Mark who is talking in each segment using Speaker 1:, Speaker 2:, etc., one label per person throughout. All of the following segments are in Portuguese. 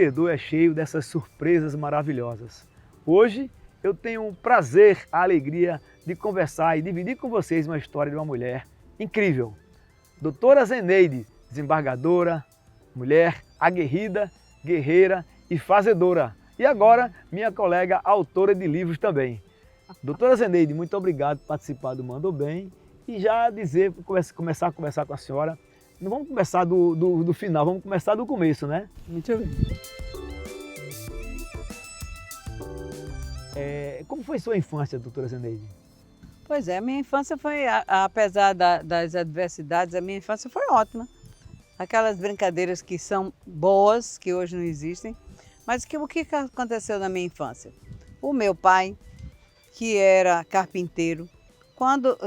Speaker 1: empreendedor é cheio dessas surpresas maravilhosas. Hoje eu tenho o prazer, a alegria de conversar e dividir com vocês uma história de uma mulher incrível. Doutora Zeneide, desembargadora, mulher aguerrida, guerreira e fazedora. E agora, minha colega autora de livros também. Doutora Zeneide, muito obrigado por participar do Mandou Bem. E já dizer, começar a conversar com a senhora, não vamos começar do final, vamos começar do começo, né?
Speaker 2: Muito bem.
Speaker 1: Como foi sua infância, doutora Zeneide?
Speaker 2: Pois é, a minha infância foi, apesar das adversidades, a minha infância foi ótima. Aquelas brincadeiras que são boas, que hoje não existem. Mas o que aconteceu na minha infância? O meu pai, que era carpinteiro, quando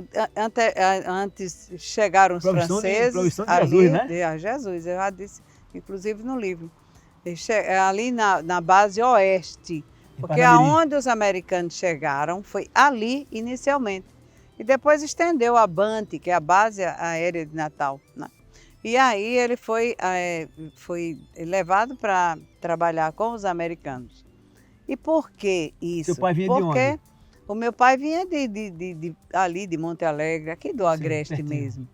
Speaker 2: antes chegaram os franceses...
Speaker 1: Profissão de
Speaker 2: ali,
Speaker 1: Jesus, né?
Speaker 2: Jesus, eu já disse, inclusive no livro. Ali na base oeste, porque aonde os americanos chegaram foi ali inicialmente. E depois estendeu a BANT, que é a Base Aérea de Natal, né? E aí ele foi levado para trabalhar com os americanos. E por que isso?
Speaker 1: Seu pai vinha
Speaker 2: Porque
Speaker 1: de onde?
Speaker 2: O meu pai vinha ali de Monte Alegre, aqui do Agreste mesmo.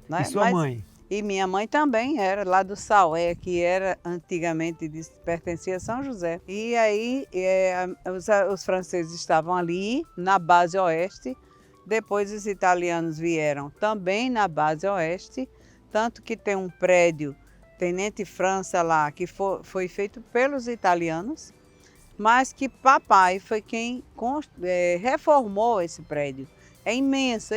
Speaker 2: Né?
Speaker 1: E sua mãe?
Speaker 2: E minha mãe também era lá do Saué, que era antigamente pertencia a São José. E aí os franceses estavam ali na base oeste, depois os italianos vieram também na base oeste, tanto que tem um prédio, Tenente França lá, que foi feito pelos italianos, mas que papai foi quem reformou esse prédio. É imenso,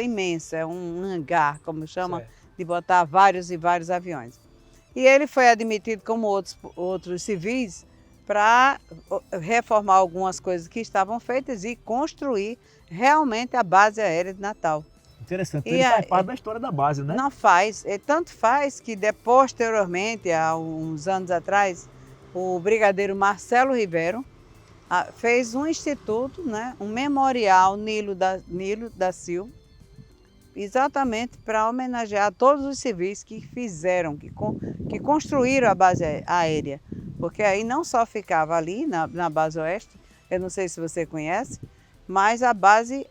Speaker 2: é um hangar, como chama, certo, de botar vários e vários aviões. E ele foi admitido como outros civis para reformar algumas coisas que estavam feitas e construir realmente a base aérea de Natal.
Speaker 1: Interessante, ele faz parte da história da base, né?
Speaker 2: Não faz, tanto faz que posteriormente, há uns anos atrás, o brigadeiro Marcelo Ribeiro fez um instituto, né, um memorial Nilo da Silva, exatamente para homenagear todos os civis que fizeram, que construíram a base aérea. Porque aí não só ficava ali na base oeste, eu não sei se você conhece, mas a base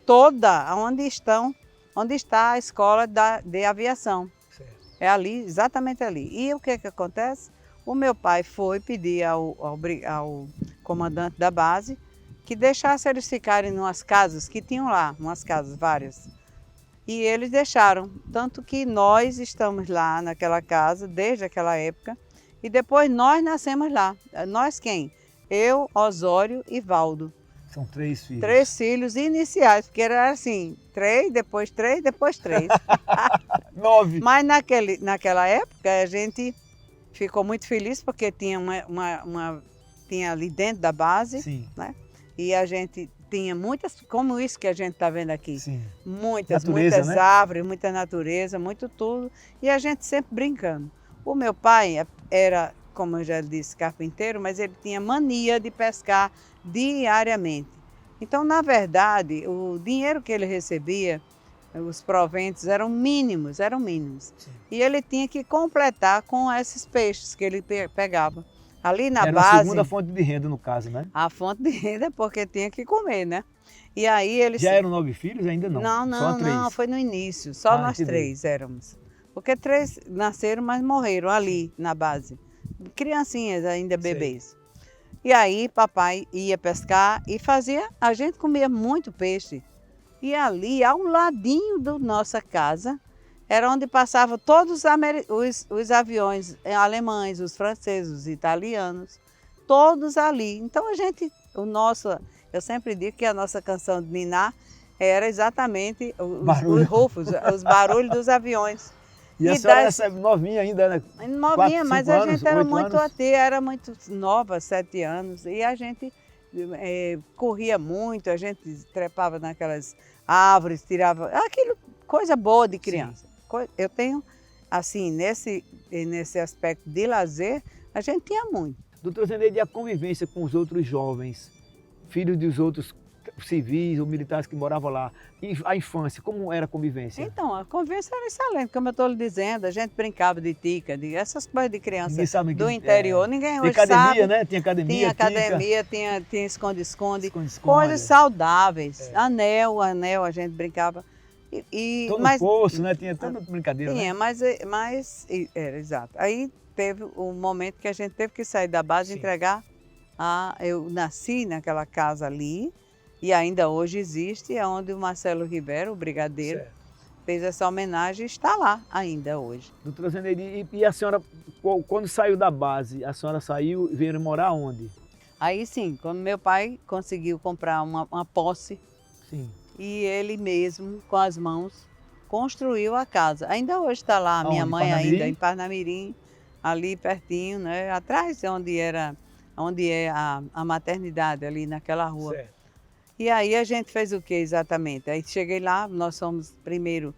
Speaker 2: toda, onde está a escola de aviação. Certo. É ali, exatamente ali. E o que acontece? O meu pai foi pedir ao comandante da base que deixasse eles ficarem em umas casas que tinham lá, umas casas várias. E eles deixaram, tanto que nós estamos lá naquela casa desde aquela época e depois nós nascemos lá. Nós quem? Eu, Osório e Valdo.
Speaker 1: São 3 filhos.
Speaker 2: 3 filhos iniciais, porque era assim, 3, depois 3, depois 3.
Speaker 1: 9.
Speaker 2: Mas naquela época a gente ficou muito feliz porque tinha tinha ali dentro da base, sim, né? E a gente tinha muitas, como isso que a gente está vendo aqui. Sim. Muitas né? Árvores, muita natureza, muito tudo. E a gente sempre brincando. O meu pai era, como eu já disse, carpinteiro, mas ele tinha mania de pescar diariamente. Então, na verdade, o dinheiro que ele recebia, os proventos eram mínimos. Sim. E ele tinha que completar com esses peixes que ele pegava. Ali na base...
Speaker 1: Era a segunda fonte de renda, no caso, né?
Speaker 2: A fonte de renda, porque tinha que comer, né? E aí eles...
Speaker 1: Já eram 9 filhos? Ainda não?
Speaker 2: Não, foi no início. Só nós 3 éramos. Porque 3 nasceram, mas morreram ali na base. Criancinhas ainda, bebês. Sim. E aí papai ia pescar e a gente comia muito peixe. E ali, ao ladinho da nossa casa, era onde passavam todos os aviões alemães, os franceses, os italianos, todos ali. Então eu sempre digo que a nossa canção de ninar era exatamente os rufos, os barulhos dos aviões.
Speaker 1: E a senhora era novinha ainda, né?
Speaker 2: Novinha, 4, mas a gente era muito nova, 7 anos, e a gente corria muito, a gente trepava naquelas árvores, tirava coisa boa de criança. Sim. Eu tenho, assim, nesse aspecto de lazer, a gente tinha muito.
Speaker 1: Doutora Zeneide, e a convivência com os outros jovens, filhos dos outros civis ou militares que moravam lá. E a infância, como era a convivência?
Speaker 2: Então, a convivência era excelente, como eu estou lhe dizendo, a gente brincava de tica, de essas coisas de criança
Speaker 1: Ninguém sabe
Speaker 2: do
Speaker 1: que-
Speaker 2: interior, ninguém
Speaker 1: Tinha
Speaker 2: hoje
Speaker 1: academia,
Speaker 2: sabe.
Speaker 1: né? Tinha academia,
Speaker 2: Tinha
Speaker 1: tica,
Speaker 2: academia, tinha esconde-esconde,
Speaker 1: esconde-esconde.
Speaker 2: coisas saudáveis, anel, a gente brincava.
Speaker 1: Todo
Speaker 2: Mas
Speaker 1: poço, né? Tinha tanta brincadeira,
Speaker 2: tinha,
Speaker 1: né?
Speaker 2: era exato. Aí teve um momento que a gente teve que sair da base e
Speaker 1: Sim.
Speaker 2: entregar. Eu nasci naquela casa ali, e ainda hoje existe, é onde o Marcelo Ribeiro, o brigadeiro,
Speaker 1: Certo.
Speaker 2: fez essa homenagem e está lá ainda hoje.
Speaker 1: Doutora Zeneide, e a senhora, quando saiu da base, a senhora saiu e veio morar onde?
Speaker 2: Aí sim, quando meu pai conseguiu comprar uma posse,
Speaker 1: Sim.
Speaker 2: e ele mesmo, com as mãos, construiu a casa. Ainda hoje está lá, a minha
Speaker 1: Aonde?
Speaker 2: mãe
Speaker 1: Parnamirim?
Speaker 2: ainda em Parnamirim, ali pertinho, né? Atrás de onde é a maternidade, ali naquela rua.
Speaker 1: Certo.
Speaker 2: E aí a gente fez o que exatamente? Aí cheguei lá, nós fomos primeiro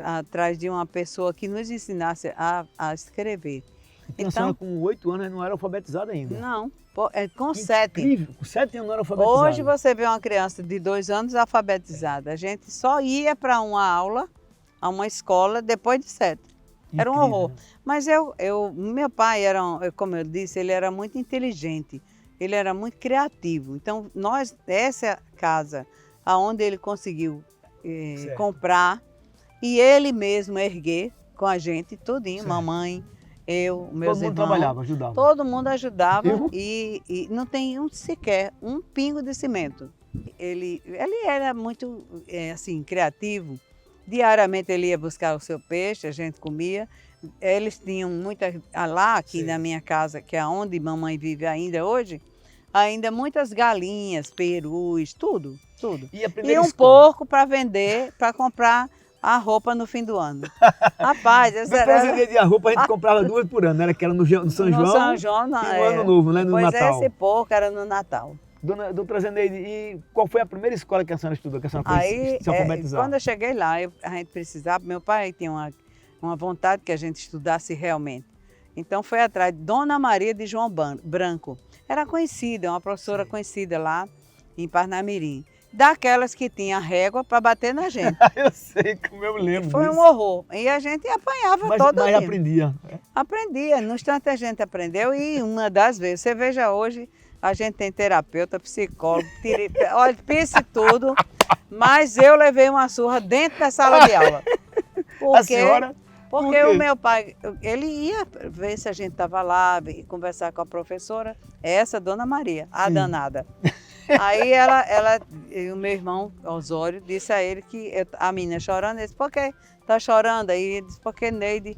Speaker 2: atrás de uma pessoa que nos ensinasse a escrever.
Speaker 1: Então, a senhora com 8 anos não era alfabetizada ainda?
Speaker 2: Não, com 7.
Speaker 1: Incrível, com 7 anos não era alfabetizada.
Speaker 2: Hoje você vê uma criança de 2 anos alfabetizada. A gente só ia para uma aula, a uma escola, depois de 7. Era um
Speaker 1: Incrível,
Speaker 2: horror.
Speaker 1: né?
Speaker 2: Mas meu pai era, como eu disse, ele era muito inteligente, ele era muito criativo. Então, essa casa, aonde ele conseguiu
Speaker 1: Certo.
Speaker 2: comprar, e ele mesmo erguer com a gente, tudinho,
Speaker 1: Certo.
Speaker 2: mamãe, eu, meus
Speaker 1: Todo mundo
Speaker 2: irmãos.
Speaker 1: trabalhava, ajudava.
Speaker 2: Todo mundo ajudava
Speaker 1: Eu?
Speaker 2: e não tem sequer um pingo de cimento. Ele era muito assim, criativo. Diariamente ele ia buscar o seu peixe, a gente comia. Eles tinham lá aqui
Speaker 1: Sim.
Speaker 2: na minha casa, que é onde mamãe vive ainda hoje, ainda muitas galinhas, perus, tudo.
Speaker 1: E a
Speaker 2: E
Speaker 1: primeira
Speaker 2: um
Speaker 1: escola?
Speaker 2: porco para vender, para comprar a roupa no fim do ano. Rapaz, essa
Speaker 1: Doutora
Speaker 2: era...
Speaker 1: Zeneide, a roupa a gente comprava 2 por ano, né? Que era no São
Speaker 2: No
Speaker 1: João,
Speaker 2: São João,
Speaker 1: e no Ano Novo, né? No
Speaker 2: pois
Speaker 1: Natal.
Speaker 2: esse porco era no Natal.
Speaker 1: Doutora Zeneide, e qual foi a primeira escola que a senhora estudou, que a senhora foi
Speaker 2: Aí,
Speaker 1: se alfabetizar?
Speaker 2: quando eu cheguei lá, a gente precisava, meu pai tinha uma vontade que a gente estudasse realmente. Então foi atrás de Dona Maria de João Branco. Era conhecida, uma professora
Speaker 1: Sim.
Speaker 2: conhecida lá em Parnamirim. Daquelas que tinha régua para bater na gente.
Speaker 1: Eu sei, como eu lembro
Speaker 2: Foi um
Speaker 1: disso.
Speaker 2: horror. E a gente apanhava todo
Speaker 1: Mas
Speaker 2: dia.
Speaker 1: aprendia.
Speaker 2: Aprendia, no instante a gente aprendeu e uma das vezes, você veja hoje, a gente tem terapeuta, psicólogo, olha, pense tudo, mas eu levei uma surra dentro da sala de aula.
Speaker 1: A senhora?
Speaker 2: Porque
Speaker 1: Por quê?
Speaker 2: o meu pai, ele ia ver se a gente estava lá e conversar com a professora, essa Dona Maria, a
Speaker 1: Sim.
Speaker 2: danada. Aí e o meu irmão Osório disse a ele que a menina chorando, ele disse, por que tá chorando? Aí ele disse, porque Neide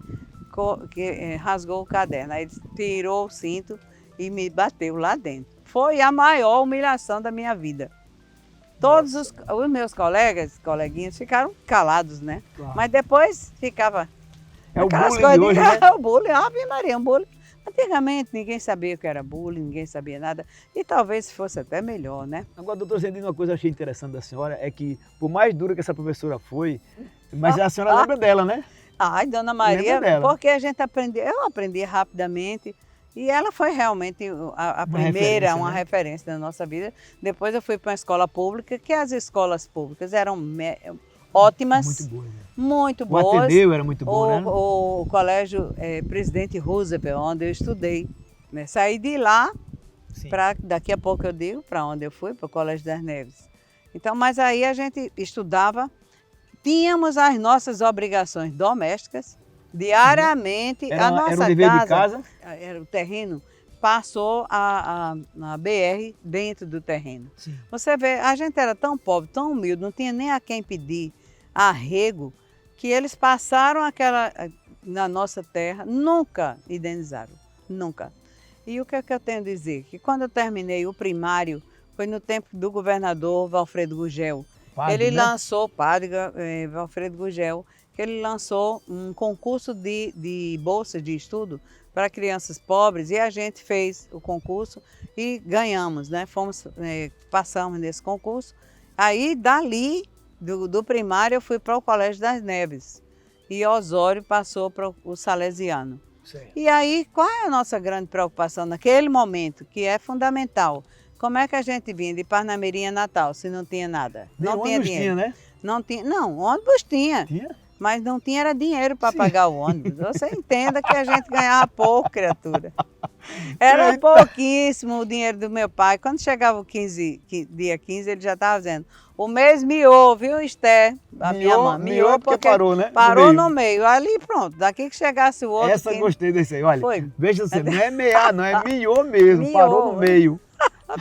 Speaker 2: rasgou o caderno. Aí ele tirou o cinto e me bateu lá dentro. Foi a maior humilhação da minha vida. Todos os meus coleguinhas ficaram calados, né?
Speaker 1: Claro.
Speaker 2: Mas depois ficava
Speaker 1: É o
Speaker 2: aquelas
Speaker 1: bullying de hoje, né?
Speaker 2: É o bullying, Ave Maria, um bullying. Antigamente ninguém sabia o que era bullying, ninguém sabia nada. E talvez fosse até melhor, né?
Speaker 1: Agora, doutor Zeneide, uma coisa que eu achei interessante da senhora é que, por mais dura que essa professora foi, mas a senhora lembra dela, né?
Speaker 2: Ai, Dona Maria,
Speaker 1: Lembra dela?
Speaker 2: porque a gente aprendeu, eu aprendi rapidamente. E ela foi realmente a
Speaker 1: Uma
Speaker 2: primeira,
Speaker 1: referência,
Speaker 2: uma
Speaker 1: né?
Speaker 2: referência da nossa vida. Depois eu fui para uma escola pública, que as escolas públicas eram ótimas,
Speaker 1: Muito boa, né?
Speaker 2: muito
Speaker 1: O
Speaker 2: boas.
Speaker 1: Ateneu era muito bom, né?
Speaker 2: O colégio Presidente Roosevelt, onde eu estudei. Né? Saí de lá,
Speaker 1: Sim.
Speaker 2: daqui a pouco eu digo, para onde eu fui, para o Colégio das Neves. Então, mas aí a gente estudava, tínhamos as nossas obrigações domésticas, diariamente.
Speaker 1: Era,
Speaker 2: A nossa
Speaker 1: era um dever de casa.
Speaker 2: era o terreno, passou a BR dentro do terreno.
Speaker 1: Sim.
Speaker 2: Você vê, a gente era tão pobre, tão humilde, não tinha nem a quem pedir arrego, que eles passaram na nossa terra, nunca indenizaram, nunca. E o que é que eu tenho a dizer? Que quando eu terminei o primário, foi no tempo do governador Valfredo Gugel.
Speaker 1: Padre,
Speaker 2: Ele
Speaker 1: né?
Speaker 2: lançou, padre Valfredo Gugel, que ele lançou um concurso de bolsas de estudo para crianças pobres e a gente fez o concurso e ganhamos, né? Passamos nesse concurso. Aí dali, do primário, eu fui para o Colégio das Neves e Osório passou para o Salesiano.
Speaker 1: Certo.
Speaker 2: E aí, qual é a nossa grande preocupação naquele momento, que é fundamental? Como é que a gente vinha de Parnamirim a Natal se não tinha nada?
Speaker 1: Nem
Speaker 2: Não tinha
Speaker 1: ônibus
Speaker 2: dinheiro.
Speaker 1: tinha, né?
Speaker 2: Não tinha, não, ônibus tinha.
Speaker 1: Tinha?
Speaker 2: Mas não tinha era dinheiro para
Speaker 1: Sim.
Speaker 2: pagar o ônibus. Você entenda que a gente ganhava pouco, criatura. Era
Speaker 1: Eita.
Speaker 2: pouquíssimo o dinheiro do meu pai. Quando chegava o dia 15, ele já estava dizendo, o mês miou, viu, Esther? A minha mãe.
Speaker 1: Miou porque parou, né?
Speaker 2: Parou
Speaker 1: No
Speaker 2: no meio. Ali, pronto. Daqui que chegasse o outro...
Speaker 1: Essa eu gostei desse aí. Olha,
Speaker 2: Foi.
Speaker 1: veja você, não é mear, não, é miou mesmo.
Speaker 2: Miou.
Speaker 1: Parou no meio.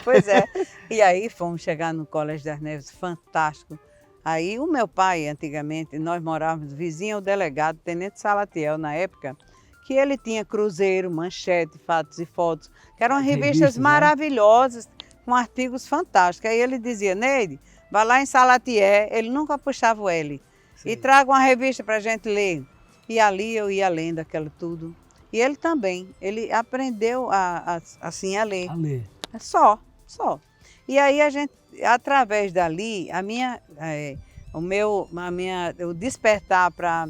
Speaker 2: Pois é. E aí fomos chegar no Colégio das Neves, fantástico. Aí o meu pai, antigamente, nós morávamos vizinho ao delegado, Tenente Salatiel, na época, que ele tinha Cruzeiro, Manchete, Fatos e Fotos, que eram revistas
Speaker 1: né?
Speaker 2: maravilhosas, com artigos fantásticos. Aí ele dizia, Neide, vai lá em Salatiel, ele nunca puxava o L, e traga uma revista para a gente ler. E ali eu ia lendo aquilo tudo. E ele também, ele aprendeu assim a ler.
Speaker 1: A ler.
Speaker 2: Só. E aí a gente, através dali, o despertar para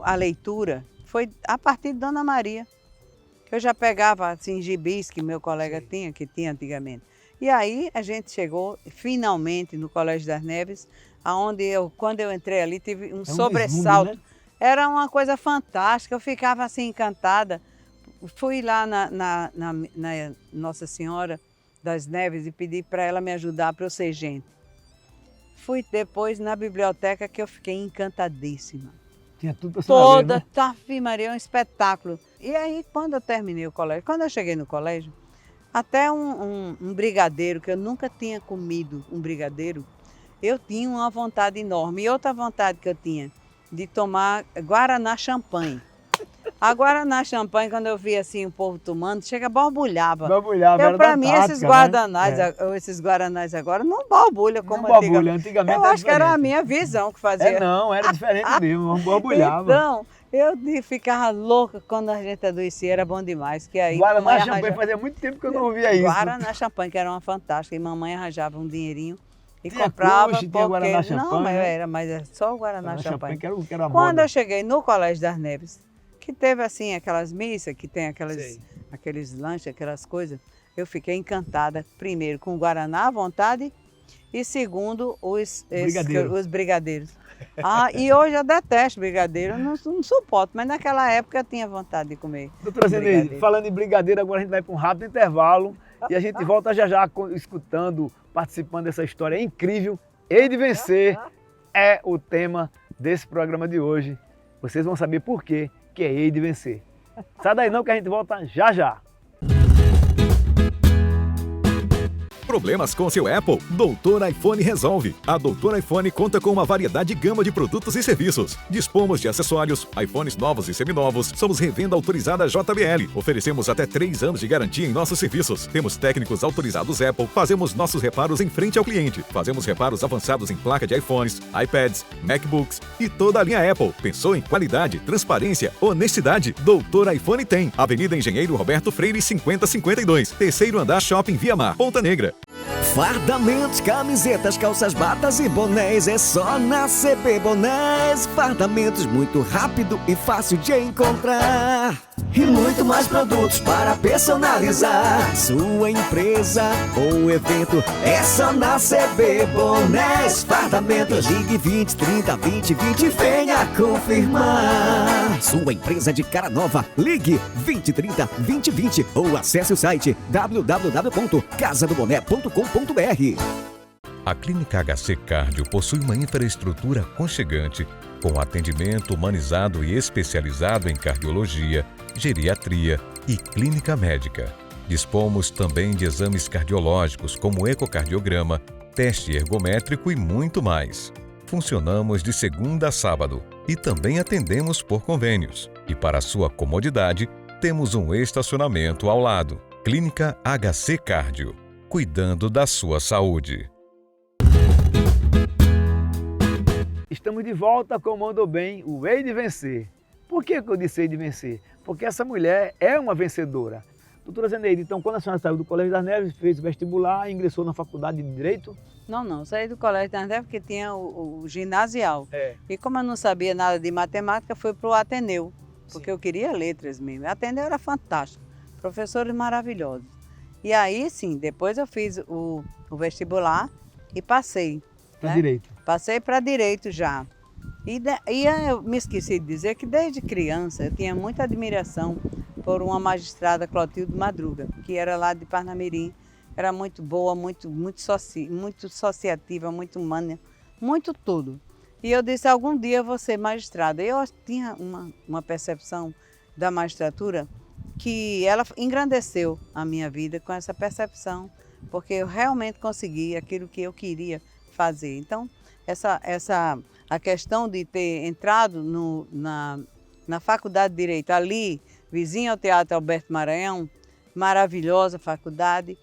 Speaker 2: a leitura foi a partir de Dona Maria. Que eu já pegava assim, gibis que meu colega tinha, que tinha antigamente. E aí a gente chegou finalmente no Colégio das Neves, onde quando eu entrei ali, tive um sobressalto.
Speaker 1: Deslumbre, né?
Speaker 2: Era uma coisa fantástica, eu ficava assim encantada. Fui lá na Nossa Senhora das Neves e pedi para ela me ajudar para eu ser gente. Fui depois na biblioteca que eu fiquei encantadíssima.
Speaker 1: Tinha tudo para ler, né?
Speaker 2: Ave Maria, um espetáculo. E aí, quando eu terminei o colégio, quando eu cheguei no colégio, até um brigadeiro, que eu nunca tinha comido um brigadeiro, eu tinha uma vontade enorme. E outra vontade que eu tinha, de tomar Guaraná champanhe. A Guaraná champanhe, quando eu via assim o povo tomando, chega borbulhava.
Speaker 1: Borbulhava,
Speaker 2: Para mim,
Speaker 1: tática,
Speaker 2: esses guaranás agora não borbulham como
Speaker 1: não borbulha, antigamente
Speaker 2: eu acho que era a
Speaker 1: diferente.
Speaker 2: minha visão que fazia.
Speaker 1: Não, era diferente mesmo, não borbulhava.
Speaker 2: Então, eu ficava louca quando a gente adoecia, era bom demais. Que aí
Speaker 1: Guaraná champanhe, fazia muito tempo que eu não ouvia isso.
Speaker 2: Guaraná champanhe, que era uma fantástica, e mamãe arranjava um dinheirinho e
Speaker 1: Tinha
Speaker 2: comprava.
Speaker 1: Crush, tinha Guaraná champanhe,
Speaker 2: não,
Speaker 1: né?
Speaker 2: mas é só o Guaraná champanhe.
Speaker 1: Que era a
Speaker 2: Quando
Speaker 1: moda.
Speaker 2: eu cheguei no Colégio das Neves, que teve assim aquelas missas, que tem aqueles lanches, aquelas coisas, eu fiquei encantada, primeiro, com o Guaraná à vontade, e segundo, os brigadeiros. E hoje eu detesto brigadeiro, eu não suporto, mas naquela época eu tinha vontade de comer.
Speaker 1: Doutora Zeneide, falando em brigadeiro, agora a gente vai para um rápido intervalo e a gente volta já escutando, participando dessa história incrível. Hei de vencer é o tema desse programa de hoje. Vocês vão saber por quê que é hei de vencer. Sai daí não que a gente volta já.
Speaker 3: Problemas com seu Apple? Doutor iPhone resolve. A Doutor iPhone conta com uma variedade e gama de produtos e serviços. Dispomos de acessórios, iPhones novos e seminovos. Somos revenda autorizada JBL. Oferecemos até 3 anos de garantia em nossos serviços. Temos técnicos autorizados Apple. Fazemos nossos reparos em frente ao cliente. Fazemos reparos avançados em placa de iPhones, iPads, MacBooks e toda a linha Apple. Pensou em qualidade, transparência, honestidade? Doutor iPhone tem. Avenida Engenheiro Roberto Freire 5052. Terceiro andar Shopping Via Mar, Ponta Negra.
Speaker 4: Fardamentos, camisetas, calças, batas e bonés é só na CB Bonés. Fardamentos muito rápido e fácil de encontrar. E muito mais produtos para personalizar sua empresa ou evento. É só na CB Bonés. Fardamentos, ligue 20 30 20 20 e venha confirmar. Sua empresa de cara nova, ligue 20 30 20 20 ou acesse o site www.casadoboné.com.br.
Speaker 3: A Clínica HC Cardio possui uma infraestrutura aconchegante, com atendimento humanizado e especializado em cardiologia, geriatria e clínica médica. Dispomos também de exames cardiológicos como ecocardiograma, teste ergométrico e muito mais. Funcionamos de segunda a sábado e também atendemos por convênios. E para sua comodidade, temos um estacionamento ao lado. Clínica HC Cardio, cuidando da sua saúde.
Speaker 1: Estamos de volta com o Mandou Bem, o Hei de Vencer. Por que eu disse Hei de Vencer? Porque essa mulher é uma vencedora. Doutora Zeneide, então quando a senhora saiu do Colégio das Neves, fez o vestibular, ingressou na faculdade de Direito?
Speaker 2: Não, saí do Colégio das Neves porque tinha o ginasial.
Speaker 1: É.
Speaker 2: E como eu não sabia nada de matemática, fui para o Ateneu, porque eu queria letras mesmo. O Ateneu era fantástico, professores maravilhosos. E aí, sim, depois eu fiz o vestibular e passei.
Speaker 1: Para
Speaker 2: né?
Speaker 1: direito.
Speaker 2: Passei para direito já. E eu me esqueci de dizer que desde criança eu tinha muita admiração por uma magistrada, Clotilde Madruga, que era lá de Parnamirim. Era muito boa, muito associativa, muito humana, muito tudo. E eu disse, algum dia eu vou ser magistrada. Eu tinha uma percepção da magistratura que ela engrandeceu a minha vida com essa percepção, porque eu realmente consegui aquilo que eu queria fazer. Então, a questão de ter entrado na Faculdade de Direito, ali, vizinha ao Teatro Alberto Maranhão, maravilhosa faculdade,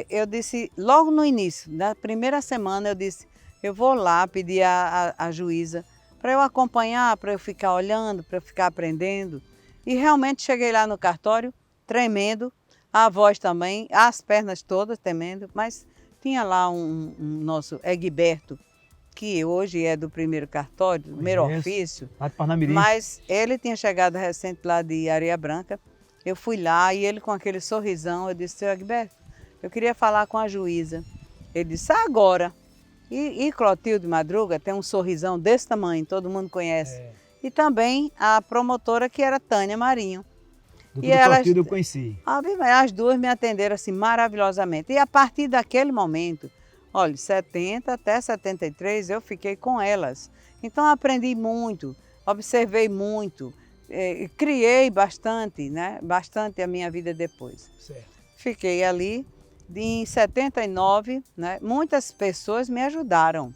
Speaker 2: eu disse, logo no início, na primeira semana, eu disse, eu vou lá pedir a juíza para eu acompanhar, para eu ficar olhando, para eu ficar aprendendo. E realmente cheguei lá no cartório, tremendo, a voz também, as pernas todas tremendo, mas tinha lá um nosso Egberto, que hoje é do primeiro cartório, do primeiro ofício,
Speaker 1: lá de Parnamirim.
Speaker 2: Mas ele tinha chegado recente lá de Areia Branca. Eu fui lá e ele com aquele sorrisão, eu disse, seu Egberto, eu queria falar com a juíza. Ele disse, agora. E Clotilde Madruga tem um sorrisão desse tamanho, todo mundo conhece. E também a promotora, que era Tânia Marinho.
Speaker 1: Doutora Clotilde eu conheci.
Speaker 2: As duas me atenderam assim maravilhosamente. E a partir daquele momento, olha, 70 até 73 eu fiquei com elas. Então aprendi muito, observei muito, criei bastante, né? Bastante a minha vida depois.
Speaker 1: Certo.
Speaker 2: Fiquei ali. Em 79, né, muitas pessoas me ajudaram,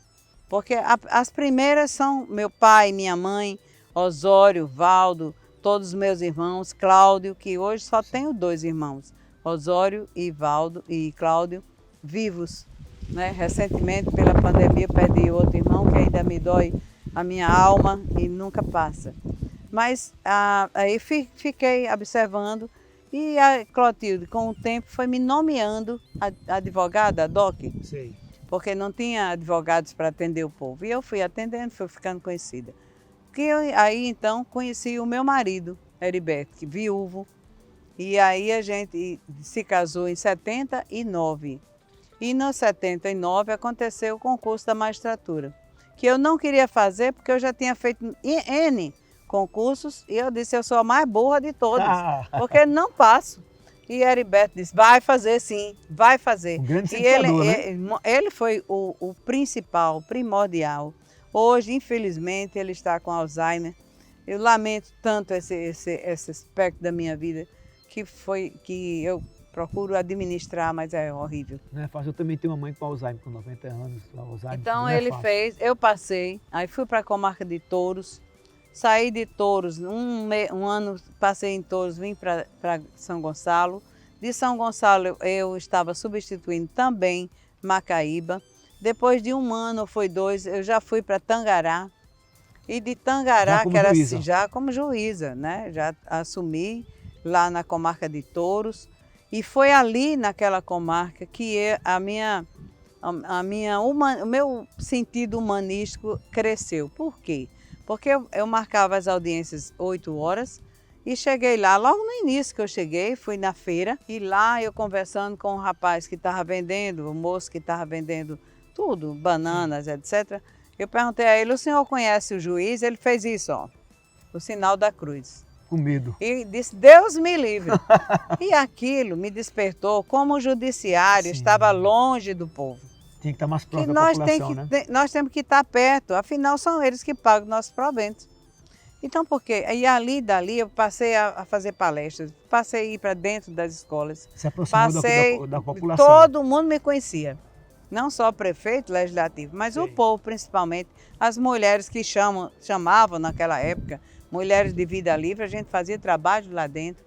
Speaker 2: porque as primeiras são meu pai, minha mãe, Osório, Valdo, todos os meus irmãos, Cláudio, que hoje só tenho 2 irmãos, Osório e Valdo e Cláudio, vivos. Né? Recentemente, pela pandemia, perdi outro irmão que ainda me dói a minha alma e nunca passa. Mas aí fiquei observando. E a Clotilde, com o tempo, foi me nomeando advogada, a DOC,
Speaker 1: Sei.
Speaker 2: porque não tinha advogados para atender o povo. E eu fui atendendo, fui ficando conhecida. Aí, então, conheci o meu marido, Heriberto, que viúvo. E aí a gente se casou em 79. E no 79 aconteceu o concurso da magistratura, que eu não queria fazer porque eu já tinha feito N concursos e eu disse, eu sou a mais burra de todas, porque não passo. E Heriberto disse, vai fazer sim, vai fazer.
Speaker 1: O grande
Speaker 2: e ele foi o principal, primordial. Hoje, infelizmente, ele está com Alzheimer. Eu lamento tanto esse aspecto da minha vida, que eu procuro administrar, mas é horrível.
Speaker 1: Não é fácil, eu também tenho uma mãe com Alzheimer, com 90 anos. Alzheimer,
Speaker 2: Então ele fez, eu passei, aí fui para a comarca de Touros, saí de Touros, um ano passei em Touros, vim para São Gonçalo. De São Gonçalo eu estava substituindo também Macaíba. Depois de um ano, foi 2, eu já fui para Tangará. E de Tangará, que era assim, já como juíza, né? Já assumi lá na comarca de Touros. E foi ali naquela comarca que o meu sentido humanístico cresceu. Por quê? Porque eu marcava as audiências 8 horas e cheguei lá, logo no início que eu cheguei, fui na feira e lá eu conversando com o rapaz que estava vendendo, o moço que estava vendendo tudo, bananas, etc. Eu perguntei a ele, o senhor conhece o juiz? Ele fez isso, ó, o sinal da cruz.
Speaker 1: Com medo.
Speaker 2: E disse, Deus me livre. E aquilo me despertou como o judiciário estava longe do povo.
Speaker 1: Tinha que estar mais próximo da população, né?
Speaker 2: Nós temos que estar perto, afinal são eles que pagam nossos proventos. Então, por quê? E dali, eu passei a fazer palestras, passei a ir para dentro das escolas.
Speaker 1: Se aproximou da população.
Speaker 2: Todo mundo me conhecia. Não só o prefeito, legislativo, mas o povo principalmente. As mulheres que chamavam naquela época, mulheres de vida livre, a gente fazia trabalho lá dentro.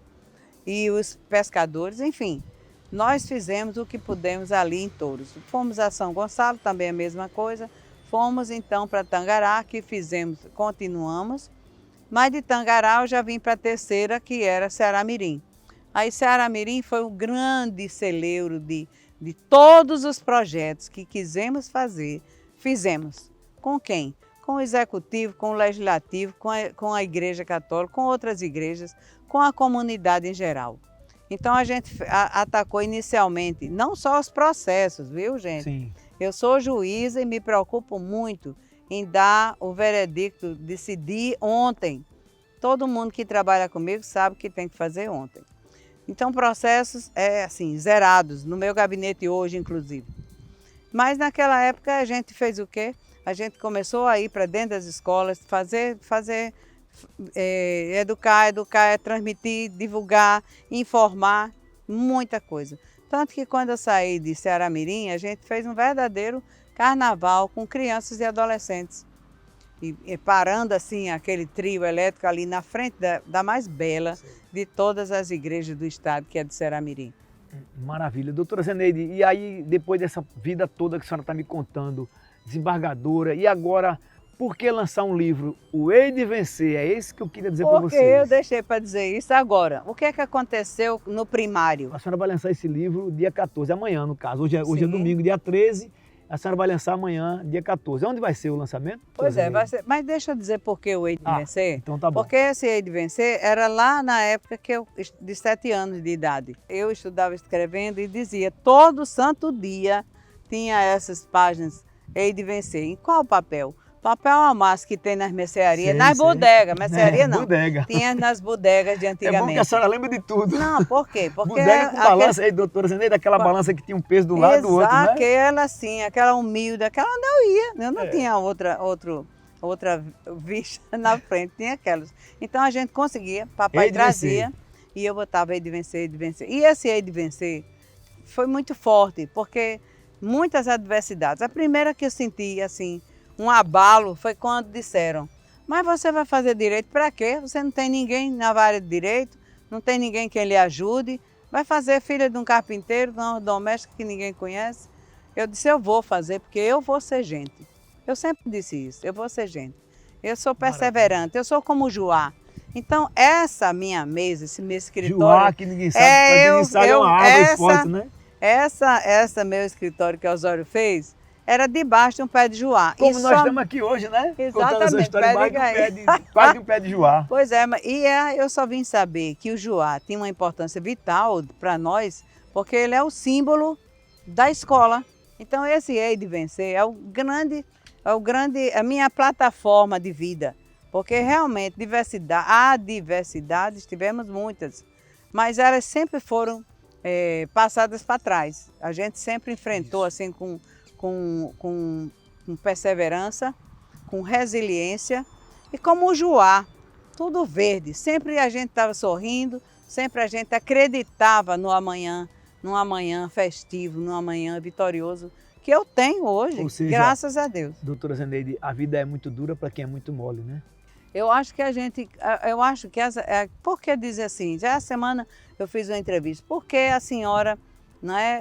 Speaker 2: E os pescadores, enfim. Nós fizemos o que pudemos ali em Touros. Fomos a São Gonçalo, também a mesma coisa. Fomos então para Tangará, que continuamos. Mas de Tangará eu já vim para a terceira, que era Ceará-Mirim. Aí Ceará-Mirim foi um grande celeiro de todos os projetos que quisemos fazer. Fizemos. Com quem? Com o Executivo, com o Legislativo, com a Igreja Católica, com outras igrejas, com a comunidade em geral. Então a gente atacou inicialmente, não só os processos, viu, gente?
Speaker 1: Sim.
Speaker 2: Eu sou juíza e me preocupo muito em dar o veredicto, decidir ontem. Todo mundo que trabalha comigo sabe que tem que fazer ontem. Então processos, assim, zerados, no meu gabinete hoje, inclusive. Mas naquela época a gente fez o quê? A gente começou a ir para dentro das escolas, educar, transmitir, divulgar, informar, muita coisa. Tanto que quando eu saí de Ceará-Mirim, a gente fez um verdadeiro carnaval com crianças e adolescentes. E parando assim aquele trio elétrico ali na frente da mais bela de todas as igrejas do estado, que é de Ceará-Mirim.
Speaker 1: Maravilha. Doutora Zeneide, e aí depois dessa vida toda que a senhora está me contando, desembargadora, e agora, por que lançar um livro? O Hei de Vencer, é esse que eu queria dizer para vocês.
Speaker 2: Porque eu deixei para dizer isso agora. O que é que aconteceu no primário?
Speaker 1: A senhora vai lançar esse livro dia 14, amanhã no caso. Hoje é domingo, dia 13, a senhora vai lançar amanhã, dia 14. Onde vai ser o lançamento?
Speaker 2: Pois é, vai ser. Mas deixa eu dizer por que o Hei de Vencer.
Speaker 1: Então tá bom.
Speaker 2: Porque esse Hei de Vencer era lá na época de 7 anos de idade. Eu estudava escrevendo e dizia, todo santo dia tinha essas páginas Hei de Vencer. Em qual papel? Papel almaço que tem nas mercearias, nas bodegas. Mercearia não.
Speaker 1: Bodega.
Speaker 2: Tinha nas bodegas de antigamente.
Speaker 1: É bom que a senhora lembra de tudo.
Speaker 2: Não, por quê? Porque
Speaker 1: bodega com balança, aí, doutora Zeneide, aquela balança que tinha um peso do lado do outro, né?
Speaker 2: Aquela assim, aquela humilde, aquela onde eu ia. Eu não tinha outra vista na frente, tinha aquelas. Então a gente conseguia, papai trazia e eu botava Hei de Vencer, Hei de Vencer. E esse Hei de Vencer foi muito forte, porque muitas adversidades. A primeira que eu senti, assim, um abalo foi quando disseram, mas você vai fazer direito para quê? Você não tem ninguém na área de direito, não tem ninguém que lhe ajude, vai fazer filha de um carpinteiro, de uma doméstica que ninguém conhece. Eu disse, eu vou fazer porque eu vou ser gente. Eu sempre disse isso, eu vou ser gente. Eu sou perseverante, eu sou como o Joá. Então essa minha mesa, esse meu escritório...
Speaker 1: Joá, que ninguém sabe, é uma árvore forte, né?
Speaker 2: Essa meu escritório que o Osório fez, era debaixo de um pé de joá.
Speaker 1: Como nós estamos aqui hoje, né?
Speaker 2: Exatamente,
Speaker 1: contando essa história quase de um pé de joá.
Speaker 2: Pois é, eu só vim saber que o joá tinha uma importância vital para nós, porque ele é o símbolo da escola. Então esse Hei de Vencer é a minha plataforma de vida, porque realmente diversidades tivemos muitas, mas elas sempre foram passadas para trás. A gente sempre enfrentou assim com perseverança, com resiliência e como o joá, tudo verde. Sempre a gente estava sorrindo, sempre a gente acreditava no amanhã, num amanhã festivo, num amanhã vitorioso, que eu tenho hoje,
Speaker 1: Ou seja,
Speaker 2: graças a Deus.
Speaker 1: Doutora Zeneide, a vida é muito dura para quem é muito mole, né?
Speaker 2: Eu acho que por que dizer assim? Já a semana eu fiz uma entrevista, por que a senhora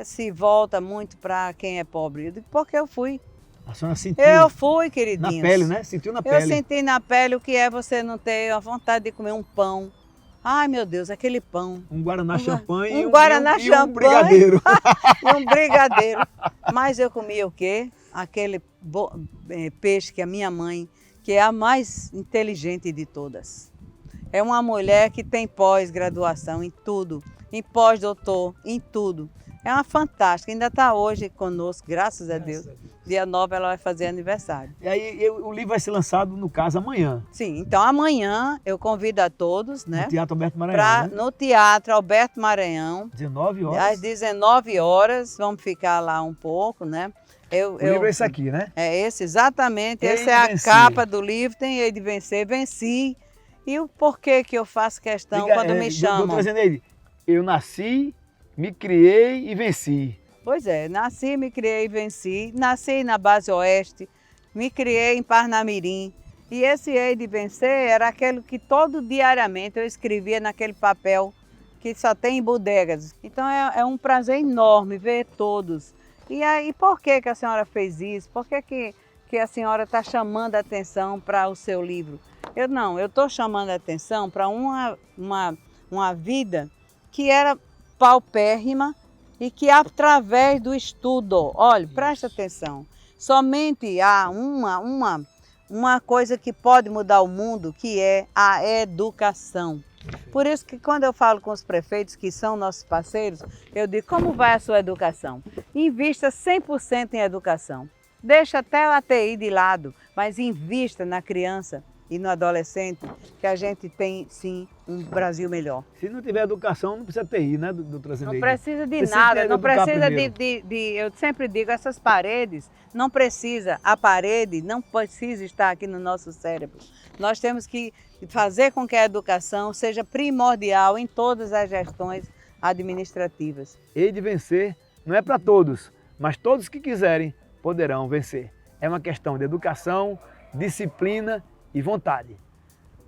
Speaker 2: se volta muito para quem é pobre? Eu digo, porque eu fui.
Speaker 1: A senhora sentiu?
Speaker 2: Eu fui, queridinhos.
Speaker 1: Na pele, né? Sentiu na pele.
Speaker 2: Eu senti na pele o que é você não ter a vontade de comer um pão. Ai, meu Deus, aquele pão.
Speaker 1: Um guaraná champanhe
Speaker 2: um guaraná champanhe,
Speaker 1: um brigadeiro.
Speaker 2: E um brigadeiro. Mas eu comia o quê? Aquele peixe que a minha mãe, que é a mais inteligente de todas. É uma mulher que tem pós-graduação em tudo, em pós-doutor, em tudo. É uma fantástica, ainda está hoje conosco, graças a Deus. Dia 9 ela vai fazer aniversário.
Speaker 1: E aí o livro vai ser lançado, no caso, amanhã.
Speaker 2: Sim, então amanhã eu convido a todos, né?
Speaker 1: No Teatro Alberto Maranhão, né?
Speaker 2: No Teatro Alberto Maranhão.
Speaker 1: 19 horas.
Speaker 2: Às 19 horas, vamos ficar lá um pouco, né?
Speaker 1: O livro é esse aqui, né?
Speaker 2: É esse, exatamente.
Speaker 1: Hei
Speaker 2: Essa é a
Speaker 1: vencer.
Speaker 2: capa do livro, tem Hei de Vencer, venci. E o porquê que eu faço questão quando me chamam?
Speaker 1: Doutora Zeneide, eu nasci, me criei e venci.
Speaker 2: Pois é, nasci, me criei e venci. Nasci na Base Oeste, me criei em Parnamirim. E esse Hei de Vencer era aquele que diariamente eu escrevia naquele papel que só tem em bodegas. Então é um prazer enorme ver todos. E aí, por que a senhora fez isso? Por que a senhora está chamando a atenção para o seu livro? Eu estou chamando a atenção para uma vida que era paupérrima e que através do estudo, olha, presta atenção, somente há uma coisa que pode mudar o mundo, que é a educação. Por isso que quando eu falo com os prefeitos, que são nossos parceiros, eu digo, como vai a sua educação? Invista 100% em educação. Deixa até a ATI de lado, mas invista na criança e no adolescente, que a gente tem, sim, um Brasil melhor.
Speaker 1: Se não tiver educação, não precisa TI, né, doutora Zeneide?
Speaker 2: Não precisa de
Speaker 1: Precisa
Speaker 2: nada,
Speaker 1: de
Speaker 2: não
Speaker 1: educar
Speaker 2: precisa
Speaker 1: primeiro.
Speaker 2: eu sempre digo, essas paredes, não precisa, a parede não precisa estar aqui no nosso cérebro. Nós temos que fazer com que a educação seja primordial em todas as gestões administrativas.
Speaker 1: Hei de vencer não é para todos, mas todos que quiserem poderão vencer. É uma questão de educação, disciplina e vontade.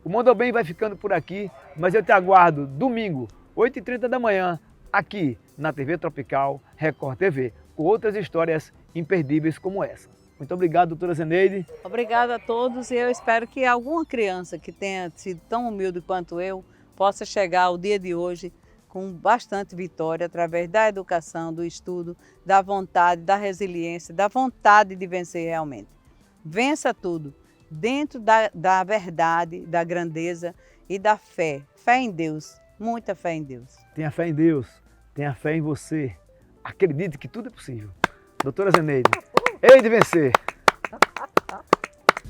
Speaker 1: O Mundo ao Bem vai ficando por aqui, mas eu te aguardo domingo, 8h30 da manhã, aqui na TV Tropical, Record TV, com outras histórias imperdíveis como essa. Muito obrigado, doutora Zeneide.
Speaker 2: Obrigada a todos e eu espero que alguma criança que tenha sido tão humilde quanto eu possa chegar ao dia de hoje com bastante vitória através da educação, do estudo, da vontade, da resiliência, da vontade de vencer realmente. Vença tudo dentro da verdade, da grandeza e da fé. Fé em Deus, muita fé em Deus.
Speaker 1: Tenha fé em Deus, tenha fé em você. Acredite que tudo é possível. Doutora Zeneide, hei de vencer.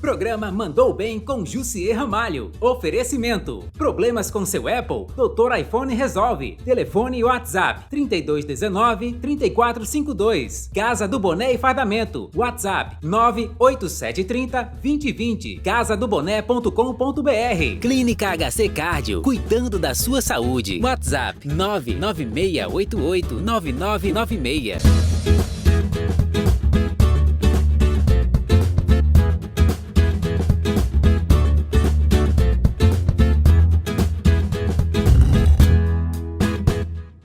Speaker 5: Programa Mandou Bem com Jussier Ramalho. Oferecimento. Problemas com seu Apple? Doutor iPhone resolve. Telefone e WhatsApp 3219-3452. Casa do Boné e Fardamento. WhatsApp 98730-2020. casadoboné.com.br. Clínica HC Cardio. Cuidando da sua saúde. WhatsApp 996889996.